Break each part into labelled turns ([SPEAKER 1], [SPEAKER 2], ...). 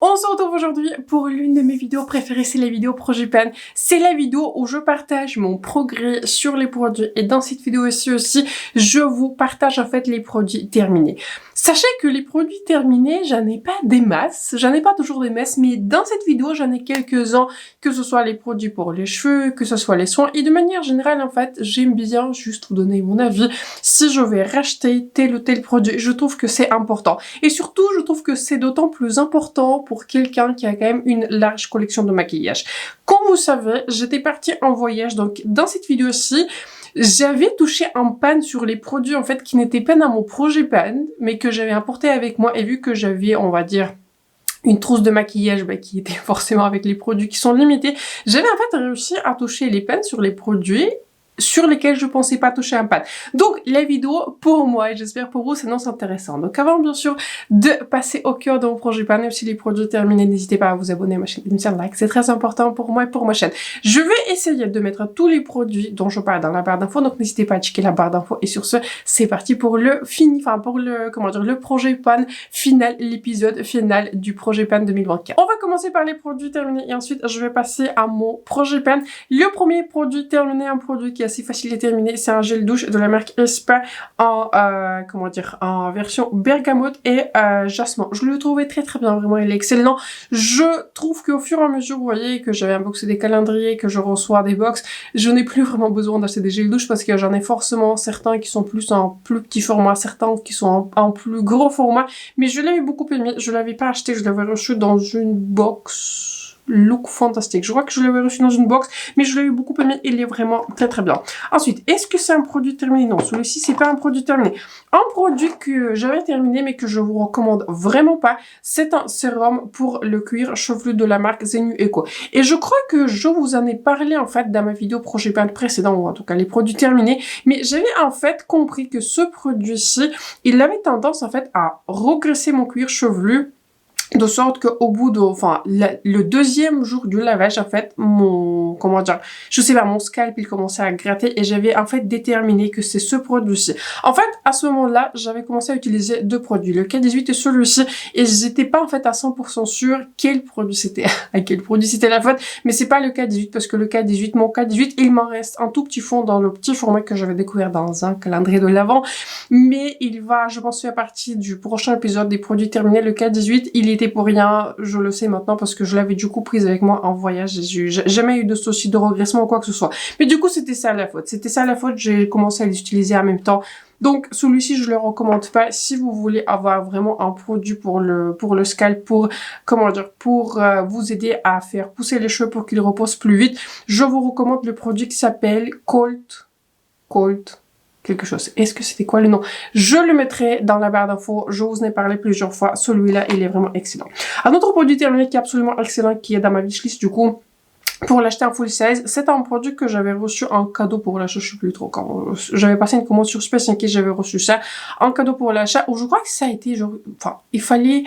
[SPEAKER 1] On se retrouve aujourd'hui pour l'une de mes vidéos préférées, c'est la vidéo Projet Pan. C'est la vidéo où je partage mon progrès sur les produits et dans cette vidéo aussi, je vous partage en fait les produits terminés. Sachez que les produits terminés, j'en ai pas des masses, j'en ai pas toujours des masses, mais dans cette vidéo, j'en ai quelques-uns, que ce soit les produits pour les cheveux, que ce soit les soins, et de manière générale, en fait, j'aime bien juste vous donner mon avis. Si je vais racheter tel ou tel produit, je trouve que c'est important. Et surtout, je trouve que c'est d'autant plus important pour quelqu'un qui a quand même une large collection de maquillage. Comme vous savez, j'étais partie en voyage, donc dans cette vidéo-ci, j'avais touché un pan sur les produits en fait qui n'étaient pas dans mon projet pan, mais que j'avais importé avec moi et vu que j'avais, on va dire, une trousse de maquillage qui était forcément avec les produits qui sont limités, j'avais en fait réussi à toucher les pans sur les produits sur lesquels je pensais pas toucher un pan. Donc, la vidéo, pour moi, et j'espère pour vous, s'annonce intéressant. Donc, avant, bien sûr, de passer au cœur de mon projet pan et aussi les produits terminés, n'hésitez pas à vous abonner à ma chaîne et me faire un like. C'est très important pour moi et pour ma chaîne. Je vais essayer de mettre tous les produits dont je parle dans la barre d'infos, donc n'hésitez pas à checker la barre d'infos. Et sur ce, c'est parti pour le le projet pan final, l'épisode final du projet pan 2024. On va commencer par les produits terminés et ensuite, je vais passer à mon projet pan. Le premier produit terminé, un produit qui est assez facile à terminer, c'est un gel douche de la marque Espa en en version bergamote et jasmin. Je le trouvais très bien, vraiment il est excellent. Je trouve qu'au fur et à mesure, vous voyez que j'avais unboxé des calendriers, que je reçois des box, je n'ai plus vraiment besoin d'acheter des gels douche parce que j'en ai forcément certains qui sont plus en plus petit format, certains qui sont en plus gros format, mais je l'avais beaucoup aimé, je l'avais pas acheté, je l'avais reçu dans une box look fantastique. Je crois que je l'avais reçu dans une box, mais je l'ai eu beaucoup aimé, il est vraiment très bien. Ensuite, est-ce que c'est un produit terminé? Non, celui-ci, c'est pas un produit terminé. Un produit que j'avais terminé, mais que je vous recommande vraiment pas, c'est un sérum pour le cuir chevelu de la marque Zenu Eco. Et je crois que je vous en ai parlé, en fait, dans ma vidéo projet pan précédent, ou en tout cas les produits terminés, mais j'avais, en fait, compris que ce produit-ci, il avait tendance, en fait, à regresser mon cuir chevelu, de sorte qu'au bout de, le deuxième jour du lavage, en fait, mon scalp, il commençait à gratter et j'avais, en fait, déterminé que c'est ce produit-ci. En fait, à ce moment-là, j'avais commencé à utiliser deux produits, le K18 et celui-ci, et j'étais pas, en fait, à 100% sûre quel produit c'était, à quel produit c'était la faute, mais c'est pas le K18 parce que le K18, mon K18, il m'en reste un tout petit fond dans le petit format que j'avais découvert dans un calendrier de l'Avent, mais il va, je pense, faire partie du prochain épisode des produits terminés, le K18, il était pour rien, je le sais maintenant parce que je l'avais du coup prise avec moi en voyage, j'ai jamais eu de soucis de regressement ou quoi que ce soit. Mais du coup, c'était ça la faute, j'ai commencé à les utiliser en même temps. Donc, celui-ci, je le recommande pas. Si vous voulez avoir vraiment un produit pour le scalp, pour vous aider à faire pousser les cheveux pour qu'ils reposent plus vite, je vous recommande le produit qui s'appelle Colt quelque chose. Est-ce que c'était quoi le nom? Je le mettrai dans la barre d'infos. Je vous en ai parlé plusieurs fois. Celui-là, il est vraiment excellent. Un autre produit terminé qui est absolument excellent, qui est dans ma wishlist du coup, pour l'acheter en full size, c'est un produit que j'avais reçu en cadeau pour l'achat, je sais plus trop quand. J'avais passé une commande sur Space Yankee, j'avais reçu ça en cadeau pour l'achat, où je crois que ça a été il fallait,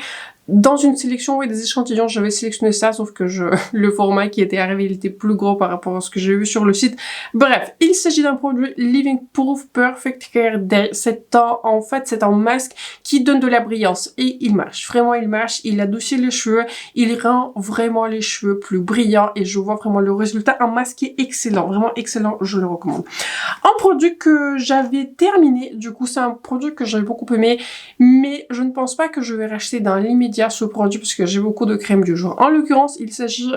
[SPEAKER 1] dans une sélection, des échantillons, j'avais sélectionné ça, sauf que le format qui était arrivé, il était plus gros par rapport à ce que j'ai vu sur le site. Bref, il s'agit d'un produit Living Proof Perfect Care Day. C'est un masque qui donne de la brillance et il marche. Vraiment, il marche. Il adoucit les cheveux. Il rend vraiment les cheveux plus brillants et je vois vraiment le résultat. Un masque qui est excellent. Vraiment excellent. Je le recommande. Un produit que j'avais terminé, du coup, c'est un produit que j'avais beaucoup aimé, mais je ne pense pas que je vais racheter dans l'immédiat ce produit parce que j'ai beaucoup de crème du jour. En l'occurrence, il s'agit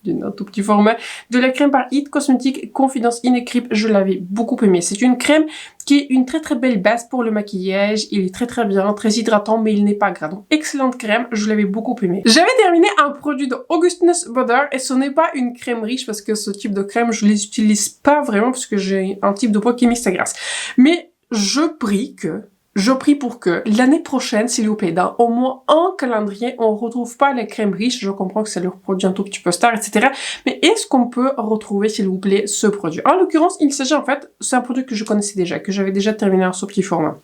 [SPEAKER 1] d'un tout petit format, de la crème par It Cosmetics Confidence In Creep. Je l'avais beaucoup aimé. C'est une crème qui est une très belle base pour le maquillage. Il est très bien, très hydratant, mais il n'est pas gras. Donc, excellente crème. Je l'avais beaucoup aimé. J'avais terminé un produit de Augustinus Bader et ce n'est pas une crème riche parce que ce type de crème, je les utilise pas vraiment parce que j'ai un type de peau qui est mixte à grasse. Mais je prie pour que l'année prochaine, s'il vous plaît, dans au moins un calendrier, on retrouve pas les crèmes riches. Je comprends que c'est leur produit un tout petit peu star, etc. Mais est-ce qu'on peut retrouver, s'il vous plaît, ce produit? En l'occurrence, il s'agit c'est un produit que je connaissais déjà, que j'avais déjà terminé en ce petit format.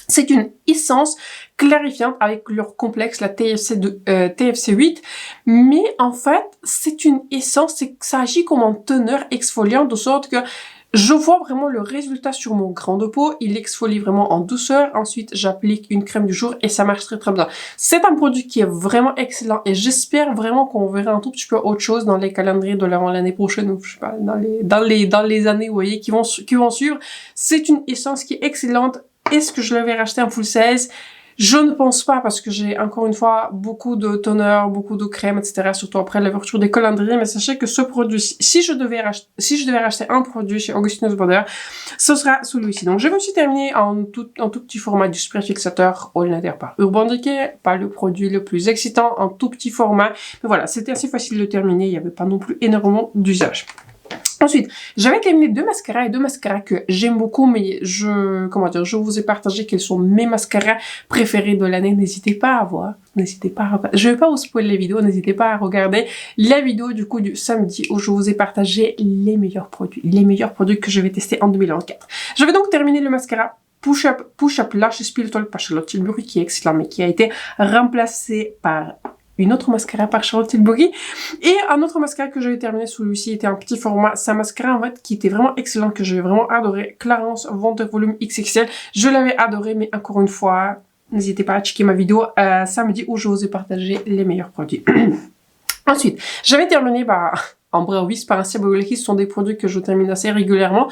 [SPEAKER 1] C'est une essence clarifiante avec leur complexe, la TFC 8. Mais en fait, c'est une essence, ça agit comme un teneur exfoliant de sorte que je vois vraiment le résultat sur mon grain de peau. Il exfolie vraiment en douceur. Ensuite, j'applique une crème du jour et ça marche très très bien. C'est un produit qui est vraiment excellent et j'espère vraiment qu'on verra un tout petit peu autre chose dans les calendriers de l'année prochaine ou je sais pas, dans les années, vous voyez, qui vont suivre. C'est une essence qui est excellente. Est-ce que je l'avais racheté en full size? Je ne pense pas parce que j'ai encore une fois beaucoup de toner, beaucoup de crème, etc. Surtout après l'ouverture des calendriers. Mais sachez que ce produit, si je devais racheter un produit chez Augustinus Bader, ce sera celui-ci. Donc je me suis terminé en tout petit format du spray fixateur All Nighter par Urban Decay. Pas le produit le plus excitant, en tout petit format. Mais voilà, c'était assez facile de terminer. Il n'y avait pas non plus énormément d'usage. Ensuite, j'avais terminé deux mascaras que j'aime beaucoup, mais je vous ai partagé quels sont mes mascaras préférés de l'année. N'hésitez pas à voir, je vais pas vous spoiler les vidéos, n'hésitez pas à regarder la vidéo du coup du samedi où je vous ai partagé les meilleurs produits que je vais tester en 2024. J'avais donc terminé le mascara Push Up Lash Spiritual par Charlotte Tilbury qui est excellent, mais qui a été remplacé par une autre mascara par Charlotte Tilbury. Et un autre mascara que j'avais terminé, celui-ci était un petit format. C'est un mascara en fait qui était vraiment excellent, que j'ai vraiment adoré. Clarins Wonder Volume XXL. Je l'avais adoré, mais encore une fois, n'hésitez pas à checker ma vidéo samedi où je vous ai partagé les meilleurs produits. Ensuite, j'avais terminé en Browise par un Ciabatta, qui sont des produits que je termine assez régulièrement.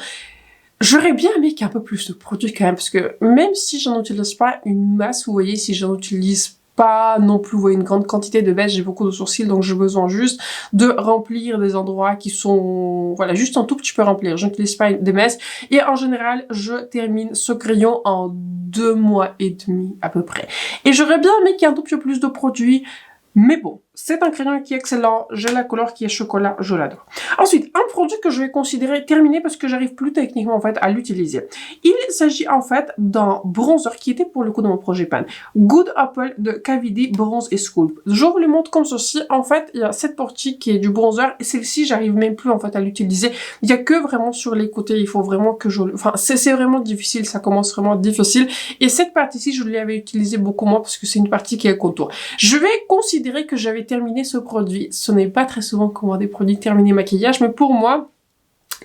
[SPEAKER 1] J'aurais bien aimé qu'il y ait un peu plus de produits quand même, parce que même si j'en utilise pas une masse, vous voyez, si j'en utilise pas non plus, vous voyez, une grande quantité de base, j'ai beaucoup de sourcils, donc j'ai besoin juste de remplir des endroits qui sont, voilà, juste un tout petit peu remplir. Je n'utilise pas des messes. Et en général, je termine ce crayon en 2 mois et demi, à peu près. Et j'aurais bien aimé qu'il y ait un tout petit peu plus de produits. Mais bon, c'est un crayon qui est excellent, j'ai la couleur qui est chocolat, je l'adore. Ensuite, un produit que je vais considérer terminé parce que j'arrive plus techniquement en fait à l'utiliser. Il s'agit en fait d'un bronzer qui était pour le coup de mon projet pan. Good Apple de KVD Bronze et Sculpt. Je vous le montre comme ceci. En fait, il y a cette partie qui est du bronzer et celle-ci, j'arrive même plus en fait à l'utiliser. Il y a que vraiment sur les côtés, il faut vraiment que c'est vraiment difficile, ça commence vraiment difficile. Et cette partie-ci, je l'avais utilisée beaucoup moins parce que c'est une partie qui est contour. Je vais considérer que j'avais terminé ce produit. Ce n'est pas très souvent qu'on voit des produits terminés maquillage, mais pour moi,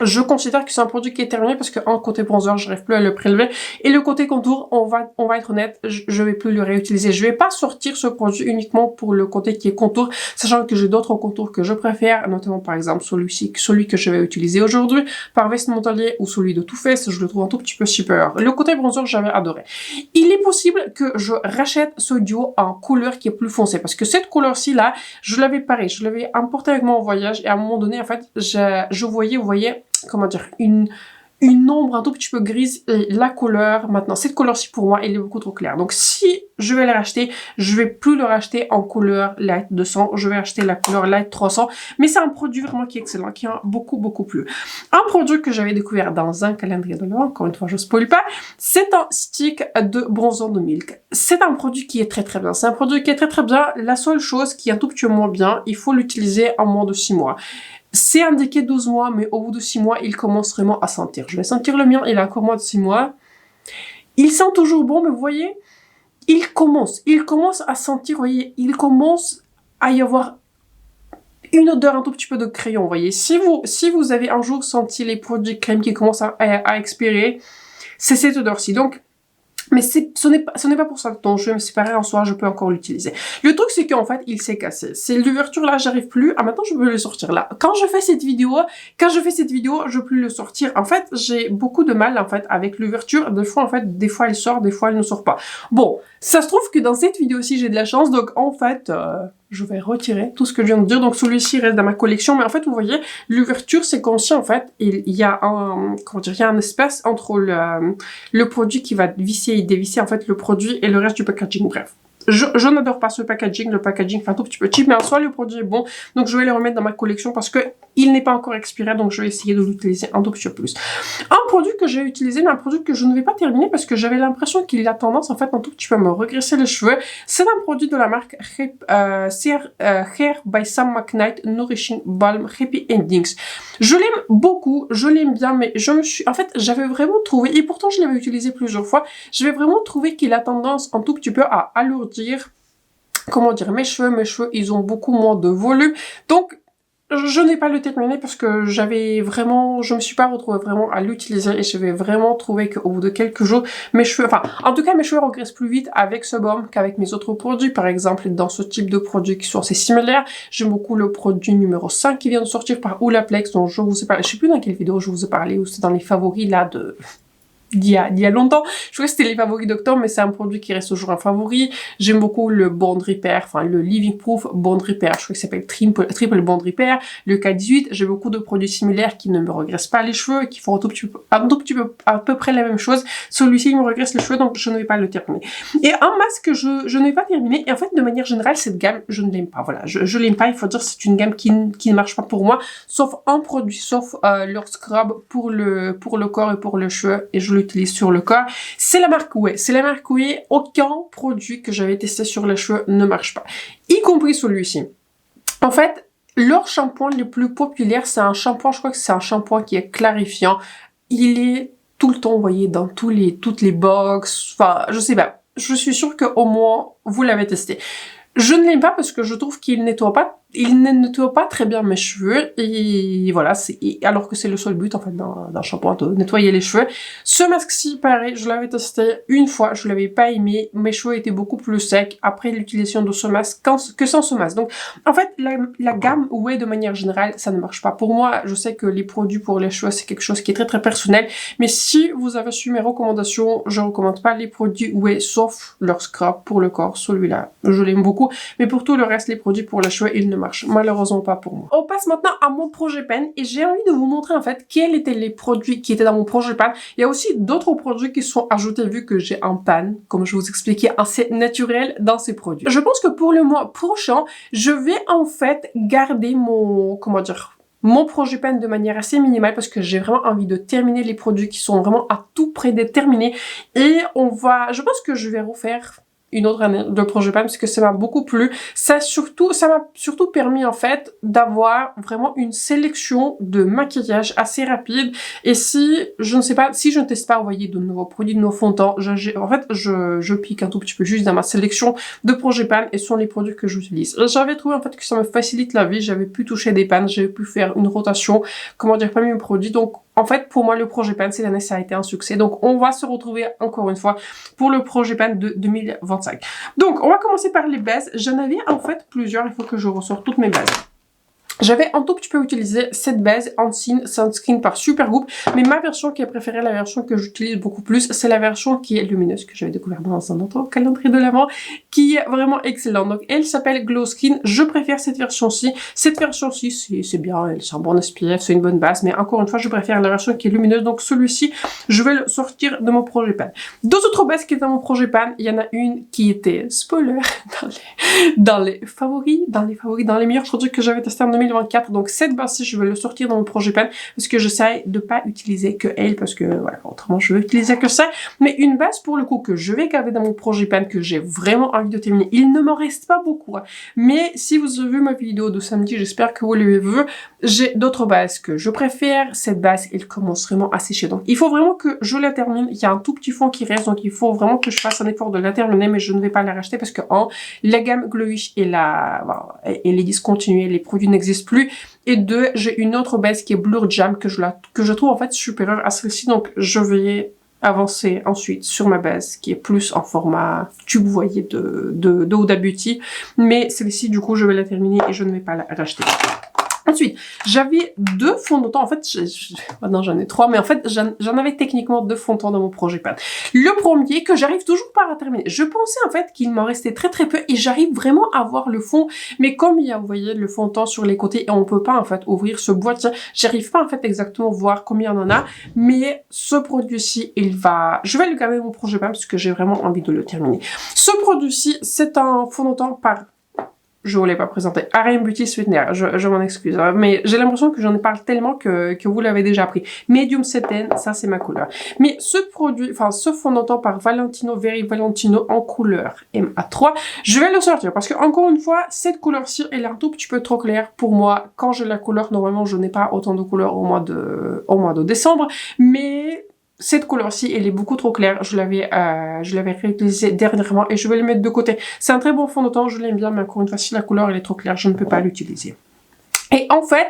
[SPEAKER 1] je considère que c'est un produit qui est terminé parce que en côté bronzer, je n'arrive plus à le prélever. Et le côté contour, on va être honnête, je vais plus le réutiliser. Je vais pas sortir ce produit uniquement pour le côté qui est contour, sachant que j'ai d'autres contours que je préfère, notamment par exemple celui que je vais utiliser aujourd'hui, par Veste Montalier ou celui de Too Faced, je le trouve un tout petit peu supérieur. Le côté bronzer, j'avais adoré. Il est possible que je rachète ce duo en couleur qui est plus foncée, parce que cette couleur-ci là, je l'avais importé avec moi en voyage et à un moment donné, en fait, je voyais, vous voyez, comment dire, une ombre un tout petit peu grise et la couleur, maintenant, cette couleur-ci pour moi, elle est beaucoup trop claire. Donc si je vais le racheter, je vais plus le racheter en couleur light 200, je vais acheter la couleur light 300, mais c'est un produit vraiment qui est excellent, qui a beaucoup plu. Un produit que j'avais découvert dans un calendrier de l'Avent, encore une fois, je spoil pas, c'est un stick de bronzer de Milk. C'est un produit qui est très bien, c'est un produit qui est très bien. La seule chose qui est un tout petit peu moins bien, il faut l'utiliser en moins de 6 mois. C'est indiqué 12 mois, mais au bout de 6 mois, il commence vraiment à sentir. Je vais sentir le mien, il a encore moins de 6 mois. Il sent toujours bon, mais vous voyez, il commence à sentir, vous voyez, il commence à y avoir une odeur un tout petit peu de crayon, vous voyez. Si vous avez un jour senti les produits crème qui commencent à expirer, c'est cette odeur-ci. Donc, mais ce n'est pas pour ça, donc je vais me séparer en soi, je peux encore l'utiliser. Le truc, c'est qu'en fait, il s'est cassé. C'est l'ouverture là, j'arrive plus. Ah, maintenant, je peux le sortir là. Quand je fais cette vidéo, je peux plus le sortir. En fait, j'ai beaucoup de mal, en fait, avec l'ouverture. Des fois, elle sort, des fois, elle ne sort pas. Bon, ça se trouve que dans cette vidéo-ci, j'ai de la chance, donc en fait, je vais retirer tout ce que je viens de dire. Donc celui-ci reste dans ma collection, mais en fait, vous voyez, l'ouverture, c'est conscient, en fait, il y a un espace entre le produit qui va visser et dévisser, en fait, le produit et le reste du packaging. Bref. Je n'adore pas ce packaging, le packaging fait un tout petit peu cheap, mais en soi le produit est bon, donc je vais le remettre dans ma collection parce que il n'est pas encore expiré, donc je vais essayer de l'utiliser un tout petit peu plus. Un produit que j'ai utilisé, mais un produit que je ne vais pas terminer parce que j'avais l'impression qu'il a tendance en fait un tout petit peu à me regresser les cheveux. C'est un produit de la marque Hair by Sam McKnight Nourishing Balm Happy Endings. Je l'aime beaucoup, je l'aime bien, mais j'avais vraiment trouvé, et pourtant je l'avais utilisé plusieurs fois, j'avais vraiment trouvé qu'il a tendance un tout petit peu à alourdir, comment dire, mes cheveux, ils ont beaucoup moins de volume, donc je n'ai pas le terminé parce que je me suis pas retrouvée vraiment à l'utiliser et j'avais vraiment trouvé qu'au bout de quelques jours, mes cheveux, enfin, en tout cas, mes cheveux regressent plus vite avec ce baume qu'avec mes autres produits. Par exemple, dans ce type de produits qui sont assez similaires, j'aime beaucoup le produit numéro 5 qui vient de sortir par Olaplex, dont je vous ai parlé, je sais plus dans quelle vidéo je vous ai parlé, ou c'est dans les favoris, là, d'il y a longtemps. Je crois que c'était les favoris d'octobre, mais c'est un produit qui reste toujours un favori. J'aime beaucoup le Bond Repair, enfin le Living Proof Bond Repair, je crois qu'il s'appelle Triple Bond Repair, le K18. J'ai beaucoup de produits similaires qui ne me regressent pas les cheveux, qui font un tout petit peu, à peu près la même chose. Celui-ci, il me regresse les cheveux, donc je ne vais pas le terminer. Et un masque, je ne vais pas terminer. Et en fait, de manière générale, cette gamme, je ne l'aime pas. Voilà, je l'aime pas. Il faut dire que c'est une gamme qui ne marche pas pour moi, sauf un produit, sauf leur scrub pour le corps et pour le cheveu, et je l'utilise sur le corps. C'est la marque Ouai. C'est la marque Ouai. Aucun produit que j'avais testé sur les cheveux ne marche pas. Y compris celui-ci. En fait, leur shampoing le plus populaire, c'est un shampoing, je crois que c'est un shampoing qui est clarifiant. Il est tout le temps envoyé dans toutes les box. Enfin, je sais pas. Je suis sûre qu'au moins, vous l'avez testé. Je ne l'aime pas parce que je trouve qu'il ne nettoie pas très bien mes cheveux et voilà, alors que c'est le seul but en fait d'un shampoing de nettoyer les cheveux. Ce masque-ci, pareil, je l'avais testé une fois, je l'avais pas aimé, mes cheveux étaient beaucoup plus secs après l'utilisation de ce masque que sans ce masque. Donc en fait, la gamme Ouai de manière générale, ça ne marche pas. Pour moi, je sais que les produits pour les cheveux, c'est quelque chose qui est très très personnel, mais si vous avez su mes recommandations, je recommande pas les produits Ouai sauf leur scrub pour le corps, celui-là, je l'aime beaucoup. Mais pour tout le reste, les produits pour les cheveux, ils ne marchent malheureusement pas pour moi. On passe maintenant à mon projet pen et j'ai envie de vous montrer en fait quels étaient les produits qui étaient dans mon projet pan. Il y a aussi d'autres produits qui sont ajoutés vu que j'ai un pan, comme je vous expliquais, assez naturel dans ces produits. Je pense que pour le mois prochain, je vais en fait garder mon projet pan de manière assez minimale parce que j'ai vraiment envie de terminer les produits qui sont vraiment à tout près d'être terminés et je pense que je vais refaire une autre année de projet pan parce que ça m'a beaucoup plu. Ça m'a surtout permis en fait d'avoir vraiment une sélection de maquillage assez rapide et si je ne teste pas envoyer de nouveaux produits, de nouveaux fonds de teint, je pique un tout petit peu juste dans ma sélection de projet pan et ce sont les produits que j'utilise. J'avais trouvé en fait que ça me facilite la vie, j'avais pu toucher des pans, j'avais pu faire une rotation, parmi mes produits, donc en fait, pour moi, le projet pan, cette année, ça a été un succès. Donc, on va se retrouver encore une fois pour le projet pan de 2025. Donc, on va commencer par les bases. J'en avais en fait plusieurs. Il faut que je ressorte toutes mes bases. J'avais un tout petit peu utilisé cette base Unseen Sunscreen par Supergoop, mais ma version qui est préférée, la version que j'utilise beaucoup plus, c'est la version qui est lumineuse, que j'avais découvert dans un autre calendrier de l'Avent, qui est vraiment excellente. Donc elle s'appelle Glow Skin, je préfère cette version-ci. Cette version-ci, c'est bien, c'est un bon SPF, c'est une bonne base, mais encore une fois, je préfère la version qui est lumineuse, donc celui-ci, je vais le sortir de mon projet pan. Deux autres bases qui étaient dans mon projet pan, il y en a une qui était, spoiler, dans les meilleurs produits que j'avais testés en 2024. Donc cette base-ci, je vais le sortir dans mon projet pan parce que j'essaie de pas utiliser que elle parce que voilà, autrement je vais utiliser que ça. Mais une base pour le coup que je vais garder dans mon projet pan que j'ai vraiment envie de terminer. Il ne m'en reste pas beaucoup. Hein. Mais si vous avez vu ma vidéo de samedi, j'espère que vous l'avez vu. J'ai d'autres bases que je préfère. Cette base, elle commence vraiment à sécher. Donc il faut vraiment que je la termine. Il y a un tout petit fond qui reste. Donc il faut vraiment que je fasse un effort de la terminer. Mais je ne vais pas la racheter parce que la gamme Glowish elle est discontinuée. Les produits n'existent plus. Et deux, j'ai une autre base qui est Blur Jam que je trouve en fait supérieure à celle-ci. Donc je vais avancer ensuite sur ma base qui est plus en format tube, vous voyez, de Huda Beauty. Mais celle-ci, du coup, je vais la terminer et je ne vais pas la racheter. Ensuite, j'avais deux fonds de teint. En fait, maintenant j'en ai trois, mais en fait, j'en avais techniquement deux fonds de teint dans mon projet pan. Le premier, que j'arrive toujours pas à terminer. Je pensais en fait qu'il m'en restait très très peu et j'arrive vraiment à voir le fond. Mais comme il y a, vous voyez, le fond de teint sur les côtés et on peut pas en fait ouvrir ce boîtier, j'arrive pas en fait exactement voir combien on en a. Mais ce produit-ci, je vais le garder dans mon projet pan parce que j'ai vraiment envie de le terminer. Ce produit-ci, c'est un fond de teint par... Je voulais pas présenter. RM Beauty Sweetener, je m'en excuse. Hein, mais j'ai l'impression que j'en ai parlé tellement que vous l'avez déjà appris. Medium Satin, ça c'est ma couleur. Mais ce produit, ce fond de teint par Valentino, Very Valentino en couleur MA3, je vais le sortir parce que encore une fois, cette couleur-ci, elle est un tout petit peu trop claire pour moi. Quand j'ai la couleur, normalement, je n'ai pas autant de couleurs au mois de décembre, mais... Cette couleur-ci, elle est beaucoup trop claire. Je l'avais réutilisée dernièrement et je vais le mettre de côté. C'est un très bon fond de teint, je l'aime bien, mais encore une fois, si la couleur elle est trop claire, je ne peux pas l'utiliser. Et en fait,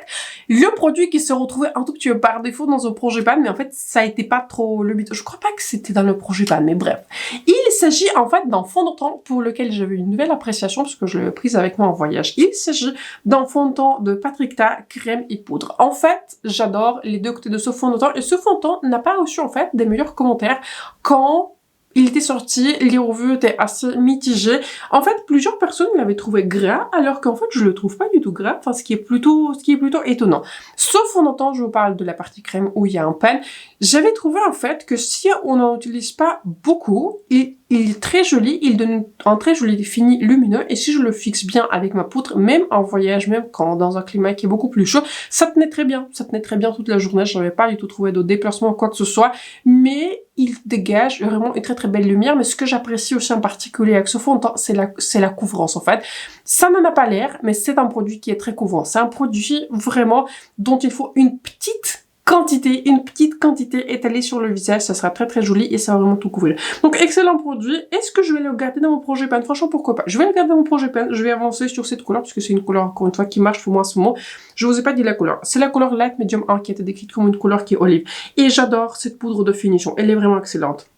[SPEAKER 1] le produit qui se retrouvait un tout petit peu par défaut dans un projet pan, mais en fait, ça a été pas trop le but. Je crois pas que c'était dans le projet pan, mais bref. Il s'agit en fait d'un fond de teint pour lequel j'avais une nouvelle appréciation parce que je l'ai prise avec moi en voyage. Il s'agit d'un fond de teint de Patrick Ta, crème et poudre. En fait, j'adore les deux côtés de ce fond de teint et ce fond de teint n'a pas reçu en fait des meilleurs commentaires quand il était sorti, les revues étaient assez mitigées. En fait, plusieurs personnes l'avaient trouvé gras, alors qu'en fait, je le trouve pas du tout gras, enfin, ce qui est plutôt étonnant. Sauf en entend, je vous parle de la partie crème où il y a un pan. J'avais trouvé, en fait, que si on n'en utilise pas beaucoup, il est très joli, il donne un très joli fini lumineux, et si je le fixe bien avec ma poudre, même en voyage, même quand dans un climat qui est beaucoup plus chaud, ça tenait très bien toute la journée, je n'avais pas du tout trouvé de déplacement ou quoi que ce soit, mais il dégage vraiment une très très belle lumière, mais ce que j'apprécie aussi en particulier avec ce fond de teint, c'est la couvrance en fait. Ça n'en a pas l'air, mais c'est un produit qui est très couvrant. C'est un produit vraiment dont il faut une petite quantité étalée sur le visage, ça sera très très joli et ça va vraiment tout couvrir. Donc excellent produit. Est-ce que je vais le garder dans mon projet pan? Franchement, pourquoi pas? Je vais le garder dans mon projet pan, je vais avancer sur cette couleur parce que c'est une couleur encore une fois qui marche pour moi en ce moment. Je vous ai pas dit la couleur. C'est la couleur Light Medium 1 qui a été décrite comme une couleur qui est olive. Et j'adore cette poudre de finition, elle est vraiment excellente.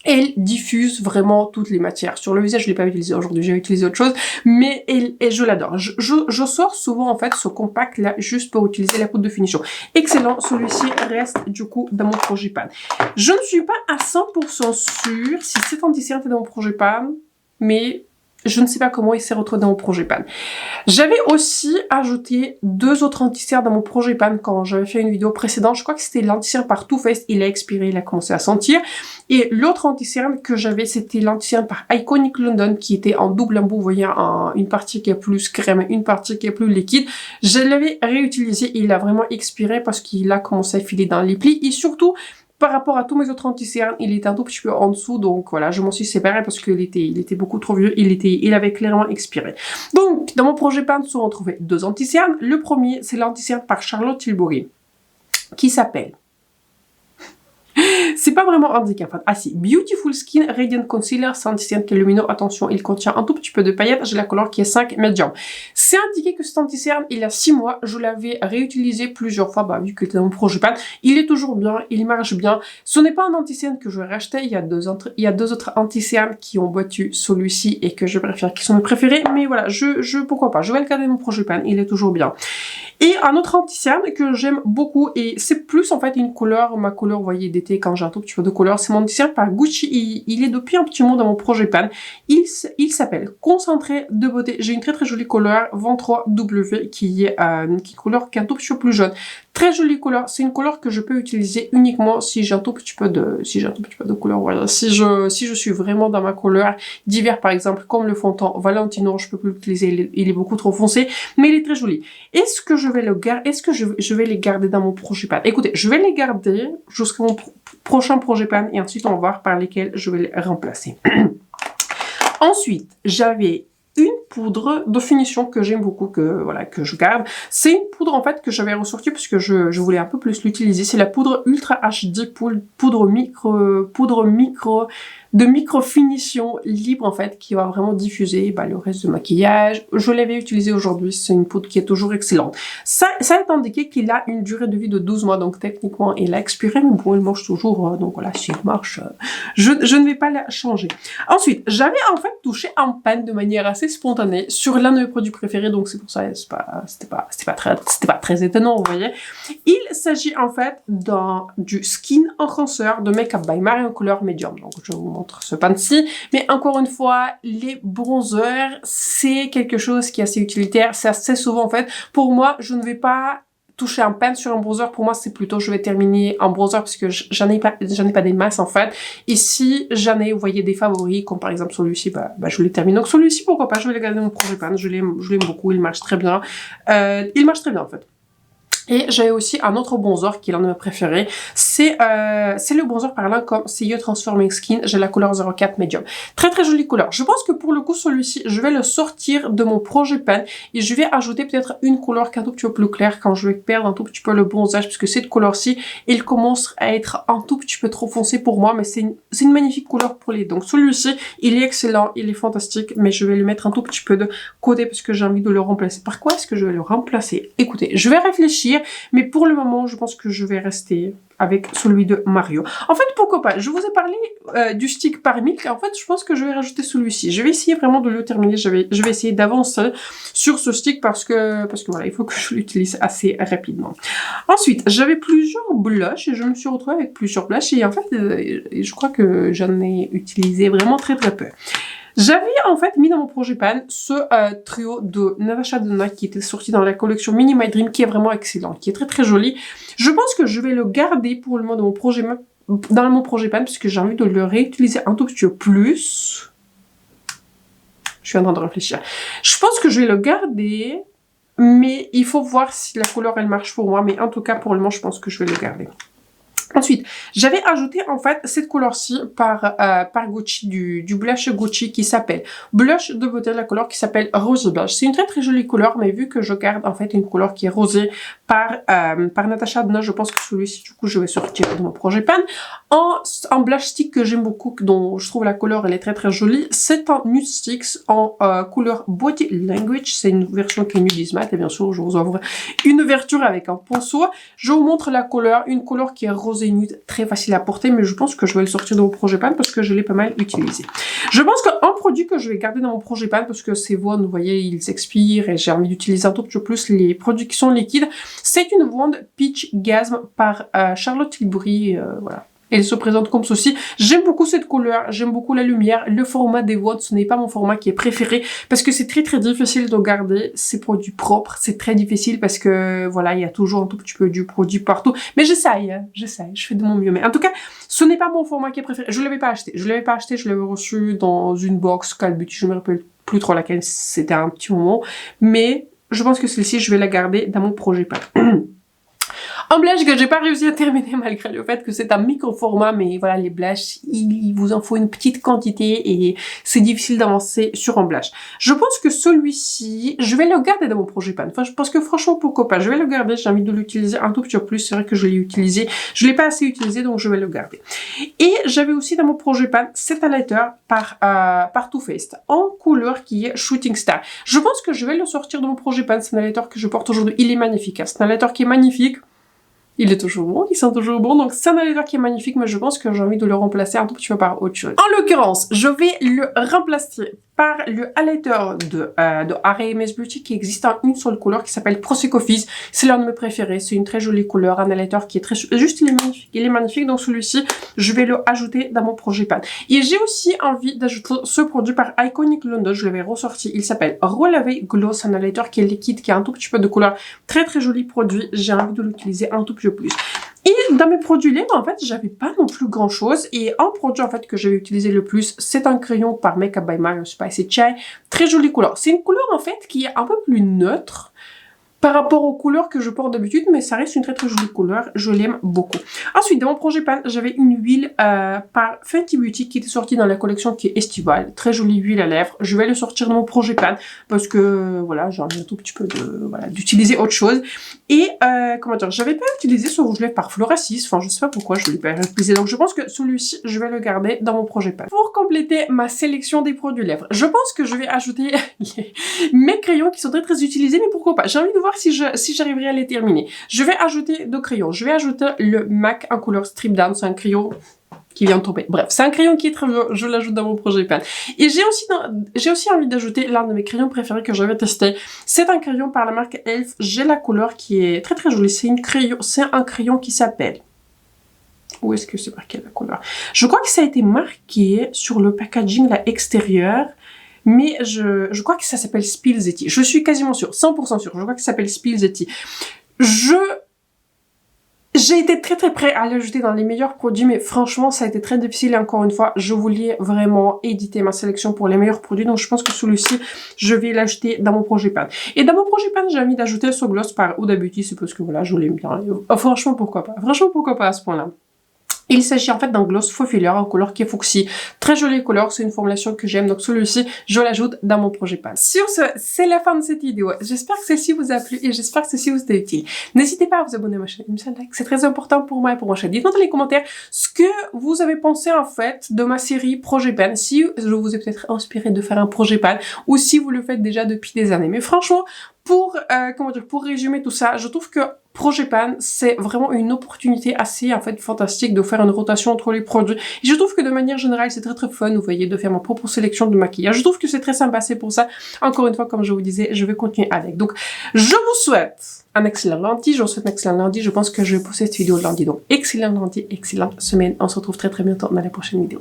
[SPEAKER 1] Elle diffuse vraiment toutes les matières. Sur le visage, je l'ai pas utilisé aujourd'hui, j'ai utilisé autre chose, mais je l'adore. Je sors souvent en fait ce compact là juste pour utiliser la poudre de finition. Excellent, celui-ci reste du coup dans mon projet pan. Je ne suis pas à 100% sûre si cet anti-cerne est dans mon projet pan, mais je ne sais pas comment il s'est retrouvé dans mon projet pan. J'avais aussi ajouté 2 autres anti-cernes dans mon projet pan quand j'avais fait une vidéo précédente. Je crois que c'était l'anti-cerne par Too Faced. Il a expiré, il a commencé à sentir. Et l'autre anti-cerne que j'avais, c'était l'anti-cerne par Iconic London qui était en double embout. Vous voyez, une partie qui est plus crème, une partie qui est plus liquide. Je l'avais réutilisé et il a vraiment expiré parce qu'il a commencé à filer dans les plis. Et surtout, par rapport à tous mes autres anti-cernes, il était un tout petit peu en dessous, donc voilà, je m'en suis séparée parce qu'il était beaucoup trop vieux, il avait clairement expiré. Donc, dans mon projet pan, se retrouvait 2 anti-cernes. Le premier, c'est l'anti-cerne par Charlotte Tilbury, qui s'appelle... C'est pas vraiment indiqué en fait. Ah si, Beautiful Skin Radiant Concealer, c'est anti-cerne qui est lumineux. Attention, il contient un tout petit peu de paillettes. J'ai la couleur qui est 5 Medium. C'est indiqué que cet anti-cerne, il y a 6 mois. Je l'avais réutilisé plusieurs fois, vu qu'il était dans mon projet pan. Il est toujours bien, il marche bien. Ce n'est pas un anti-cerne que je vais racheter. Il y a deux autres anti-cernes qui ont battu celui-ci et que je préfère, qui sont mes préférés. Mais voilà, pourquoi pas. Je vais le garder dans mon projet pan. Il est toujours bien. Et un autre anti-cerne que j'aime beaucoup, et c'est plus en fait une couleur, ma couleur, vous voyez, d'été quand j'ai un tout petit peu de couleur, c'est mon anti-cerne par Gucci. Il est depuis un petit moment dans mon projet pan. Il s'appelle Concentré de beauté. J'ai une très très jolie couleur 23W qui est un tout petit peu plus jaune. Très jolie couleur. C'est une couleur que je peux utiliser uniquement si j'ai un tout petit peu de couleur. Voilà. Si je suis vraiment dans ma couleur d'hiver par exemple, comme le fond de teint Valentino, je peux plus l'utiliser. Il est beaucoup trop foncé, mais il est très joli. Est-ce que je vais les garder dans mon projet pan? Écoutez, je vais les garder jusqu'à mon prochain projet pan et ensuite on va voir par lesquels je vais les remplacer. Ensuite, j'avais une poudre de finition que j'aime beaucoup, que je garde. C'est une poudre en fait que j'avais ressortie parce que je voulais un peu plus l'utiliser. C'est la poudre Ultra HD, poudre de micro-finition libre en fait, qui va vraiment diffuser le reste du maquillage. Je l'avais utilisé aujourd'hui, c'est une poudre qui est toujours excellente. Ça est indiqué qu'il a une durée de vie de 12 mois, donc techniquement il a expiré, mais bon, il marche toujours, donc voilà, s'il marche, je ne vais pas la changer. Ensuite, j'avais en fait touché en panne de manière assez spontanée sur l'un de mes produits préférés, donc c'est pour ça, c'était pas très étonnant, vous voyez. Il s'agit en fait du Skin Enhancer de Make Up by Marie en couleur médium, donc je vous montre ce pan-ci, mais encore une fois, les bronzers, c'est quelque chose qui est assez utilitaire, c'est assez souvent en fait, pour moi, je ne vais pas toucher un pan sur un bronzer, pour moi c'est plutôt je vais terminer en bronzer parce que j'en ai pas des masses en fait, et si j'en ai, vous voyez, des favoris, comme par exemple celui-ci, je les termine, donc celui-ci pourquoi pas, je vais le garder dans mon projet pan, je l'aime beaucoup, il marche très bien en fait. Et j'avais aussi un autre bronzer qui est l'un de mes préférés. C'est le bronzer par Lancôme, c'est You Transforming Skin. J'ai la couleur 04 Medium. Très très jolie couleur. Je pense que pour le coup, celui-ci, je vais le sortir de mon projet pan et je vais ajouter peut-être une couleur qui est un tout petit peu plus claire quand je vais perdre un tout petit peu le bronzage, puisque cette couleur-ci, il commence à être un tout petit peu trop foncé pour moi, mais c'est une magnifique couleur pour les. Donc celui-ci, il est excellent, il est fantastique, mais je vais lui mettre un tout petit peu de côté parce que j'ai envie de le remplacer. Par quoi est-ce que je vais le remplacer? Écoutez, je vais réfléchir. Mais pour le moment, je pense que je vais rester avec celui de Mario. En fait, pourquoi pas? Je vous ai parlé du stick par Milk. En fait, je pense que je vais rajouter celui-ci. Je vais essayer vraiment de le terminer. Je vais essayer d'avancer sur ce stick parce que voilà, il faut que je l'utilise assez rapidement. Ensuite, j'avais plusieurs blushs et je me suis retrouvée avec plusieurs blushs. Et en fait, je crois que j'en ai utilisé vraiment très très peu. J'avais en fait mis dans mon projet pan ce trio de Natasha Denona qui était sorti dans la collection Mini My Dream, qui est vraiment excellent, qui est très très joli. Je pense que je vais le garder pour le moment dans mon projet pan puisque j'ai envie de le réutiliser un tout petit peu plus. Je suis en train de réfléchir. Je pense que je vais le garder, mais il faut voir si la couleur elle marche pour moi. Mais en tout cas pour le moment je pense que je vais le garder. Ensuite, j'avais ajouté en fait cette couleur-ci par Gucci, du blush Gucci qui s'appelle Blush de beauté, la couleur qui s'appelle Rosy Blush. C'est une très très jolie couleur, mais vu que je garde en fait une couleur qui est rosée par Natasha Denona, je pense que celui-ci du coup je vais sortir de mon projet pan. En blush stick que j'aime beaucoup, dont je trouve la couleur elle est très très jolie, c'est un Nude Sticks en couleur Body Language. C'est une version qui est nudismat et bien sûr je vous ouvre une ouverture avec un pinceau. Je vous montre la couleur, une couleur qui est rosée nude, très facile à porter, mais je pense que je vais le sortir de mon projet pan parce que je l'ai pas mal utilisé. Je pense qu'un produit que je vais garder dans mon projet pan parce que ces wands, vous voyez, ils expirent et j'ai envie d'utiliser un tout petit peu plus les produits qui sont liquides, c'est une wand Peach Gasm par Charlotte Tilbury, voilà. Elle se présente comme ceci. J'aime beaucoup cette couleur, j'aime beaucoup la lumière. Le format des wands, ce n'est pas mon format qui est préféré parce que c'est très très difficile de garder ces produits propres. C'est très difficile parce que voilà, il y a toujours un tout petit peu du produit partout. Mais j'essaye, je fais de mon mieux. Mais en tout cas, ce n'est pas mon format qui est préféré. Je ne l'avais pas acheté. Je l'avais reçu dans une box Call Beauty. Je ne me rappelle plus trop laquelle, c'était un petit moment. Mais je pense que celle-ci, je vais la garder dans mon projet pan. Un blush que j'ai pas réussi à terminer malgré le fait que c'est un micro format, mais voilà, les blushs, il vous en faut une petite quantité et c'est difficile d'avancer sur un blush. Je pense que celui-ci, je vais le garder dans mon projet pan. Enfin, parce que franchement, pourquoi pas, je vais le garder, j'ai envie de l'utiliser un tout petit peu plus, c'est vrai que je l'ai utilisé, je l'ai pas assez utilisé, donc je vais le garder. Et j'avais aussi dans mon projet pan cet highlighter par Too Faced en couleur qui est Shooting Star. Je pense que je vais le sortir de mon projet pan, c'est un highlighter que je porte aujourd'hui, il est magnifique, hein. C'est un highlighter qui est magnifique. Il est toujours bon, il sent toujours bon, donc c'est un highlighter qui est magnifique, mais je pense que j'ai envie de le remplacer un tout petit peu par autre chose. En l'occurrence, je vais le remplacer par le highlighter de R.A.M.S. Beauty qui existe en une seule couleur qui s'appelle Prosecco Fizz. C'est l'un de mes préférés, c'est une très jolie couleur, un highlighter qui est très... Juste, il est magnifique, donc celui-ci, je vais le ajouter dans mon projet pan. Et j'ai aussi envie d'ajouter ce produit par Iconic London, je l'avais ressorti, il s'appelle Relave Gloss, un highlighter qui est liquide, qui a un tout petit peu de couleur, très très joli produit, j'ai envie de l'utiliser un tout petit peu plus. Et dans mes produits lèvres, en fait, j'avais pas non plus grand chose. Et un produit, en fait, que j'avais utilisé le plus, c'est un crayon par Makeup by Mario Spicy Chai. Très jolie couleur. C'est une couleur, en fait, qui est un peu plus neutre par rapport aux couleurs que je porte d'habitude, mais ça reste une très très jolie couleur, je l'aime beaucoup. Ensuite, dans mon projet pan, j'avais une huile par Fenty Beauty qui était sortie dans la collection qui est estivale, très jolie huile à lèvres. Je vais le sortir dans mon projet pan parce que voilà, j'ai envie un tout petit peu de voilà d'utiliser autre chose. Et comment dire, j'avais pas utilisé ce rouge lèvres par Floracis, enfin je sais pas pourquoi je l'ai pas utilisé, donc je pense que celui-ci je vais le garder dans mon projet pan. Pour compléter ma sélection des produits lèvres, je pense que je vais ajouter mes crayons qui sont très très utilisés, mais pourquoi pas, j'ai envie de voir si j'arriverai à les terminer. Je vais ajouter deux crayons. Je vais ajouter le MAC en couleur Strip Down. C'est un crayon qui vient de tomber. Bref, c'est un crayon qui est très beau. Je l'ajoute dans mon projet pan. Et j'ai aussi envie d'ajouter l'un de mes crayons préférés que j'avais testé. C'est un crayon par la marque Elf. J'ai la couleur qui est très très jolie. C'est un crayon qui s'appelle... Où est-ce que c'est marqué la couleur? Je crois que ça a été marqué sur le packaging là extérieur. Mais je crois que ça s'appelle Spilzetti. Je suis quasiment sûre, 100% sûre. Je crois que ça s'appelle Spilzetti. J'ai été très prêt à l'ajouter dans les meilleurs produits, mais franchement, ça a été très difficile. Et encore une fois, je voulais vraiment éditer ma sélection pour les meilleurs produits. Donc, je pense que celui-ci, je vais l'ajouter dans mon projet pan. Et dans mon projet pan, j'ai envie d'ajouter ce gloss par Huda Beauty. C'est parce que voilà, je l'aime bien. Franchement, pourquoi pas? Franchement, pourquoi pas à ce point-là? Il s'agit en fait d'un gloss faux filler en couleur qui est fuchsia. Très jolie couleur, c'est une formulation que j'aime, donc celui-ci, je l'ajoute dans mon projet pan. Sur ce, c'est la fin de cette vidéo. J'espère que celle-ci vous a plu et j'espère que celle-ci vous a été utile. N'hésitez pas à vous abonner à ma chaîne, me like, c'est très important pour moi et pour ma chaîne. Dites-moi dans les commentaires ce que vous avez pensé en fait de ma série projet pan, si je vous ai peut-être inspiré de faire un projet pan ou si vous le faites déjà depuis des années. Mais franchement, pour résumer tout ça, je trouve que projet pan, c'est vraiment une opportunité assez, en fait, fantastique de faire une rotation entre les produits. Et je trouve que de manière générale, c'est très fun, vous voyez, de faire ma propre sélection de maquillage. Je trouve que c'est très sympa, c'est pour ça. Encore une fois, comme je vous disais, je vais continuer avec. Donc, je vous souhaite un excellent lundi. Je vous souhaite un excellent lundi. Je pense que je vais poster cette vidéo le lundi. Donc, excellent lundi, excellente semaine. On se retrouve très bientôt dans la prochaine vidéo.